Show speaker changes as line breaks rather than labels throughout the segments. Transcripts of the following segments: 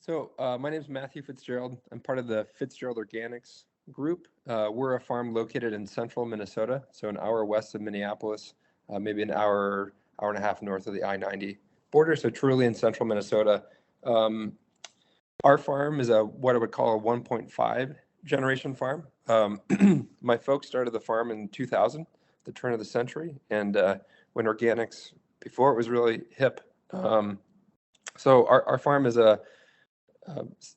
My name is Matthew Fitzgerald. I'm part of the Fitzgerald Organics group. We're a farm located in central Minnesota, so an hour west of Minneapolis, maybe an hour and a half north of the I-90 border, so truly in central Minnesota. Um, our farm is what I would call a 1.5 generation farm. My folks started the farm in 2000, the turn of the century, and when organics, before it was really hip. So our farm is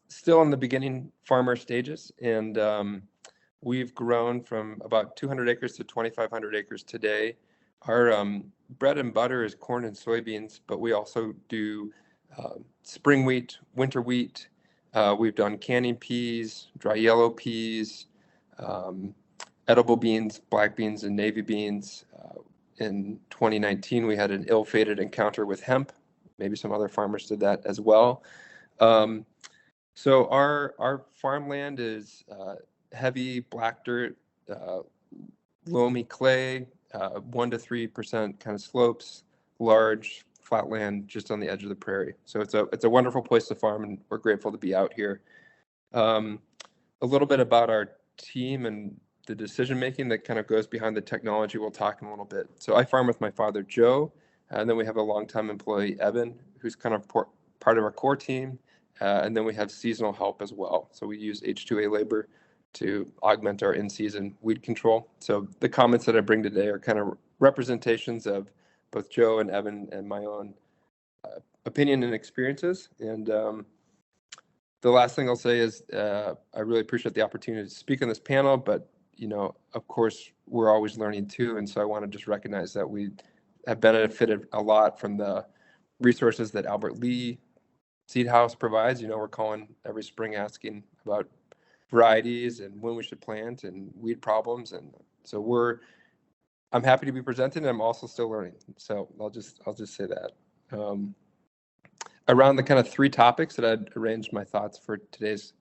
still in the beginning farmer stages, and we've grown from about 200 acres to 2,500 acres today. Our bread and butter is corn and soybeans, but we also do spring wheat, winter wheat. We've done canning peas, dry yellow peas, um, edible beans, black beans, and navy beans. In 2019, we had an ill-fated encounter with hemp. Maybe some other farmers did that as well. Um, so our farmland is heavy black dirt, loamy clay, 1 to 3% kind of slopes, large flat land just on the edge of the prairie. So it's a wonderful place to farm, and we're grateful to be out here. A little bit about our team and the decision making that kind of goes behind the technology. We'll talk in a little bit. So I farm with my father, Joe, and then we have a longtime employee, Evan, who's kind of part of our core team. And then we have seasonal help as well. So we use H2A labor to augment our in-season weed control. So the comments that I bring today are kind of representations of both Joe and Evan and my own opinion and experiences. And the last thing I'll say is I really appreciate the opportunity to speak on this panel, but of course, we're always learning too. And so I want to just recognize that we have benefited a lot from the resources that Albert Lee Seed House provides. We're calling every spring asking about varieties and when we should plant and weed problems. And so I'm happy to be presenting, and I'm also still learning. So I'll just say that. Around the kind of three topics that I'd arranged my thoughts for today's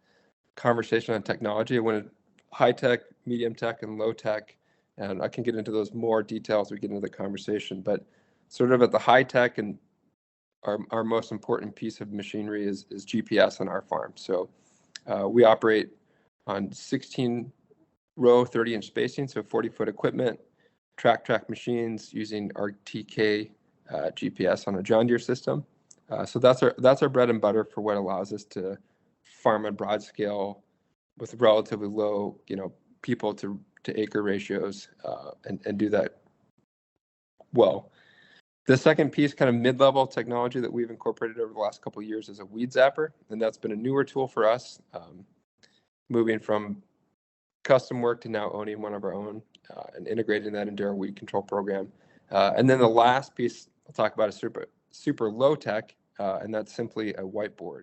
conversation on technology, I wanted high tech, medium tech, and low tech. And I can get into those more details as we get into the conversation. But sort of at the high tech, and our most important piece of machinery is GPS on our farm. So we operate on 16-row, 30-inch spacing, so 40-foot equipment, track machines using our TK GPS on a John Deere system. So that's our bread and butter for what allows us to farm on broad scale with relatively low, people to acre ratios, and do that well. The second piece, kind of mid-level technology that we've incorporated over the last couple of years, is a weed zapper, and that's been a newer tool for us, moving from custom work to now owning one of our own and integrating that into our weed control program. And then the last piece I'll talk about is super low tech, and that's simply a whiteboard.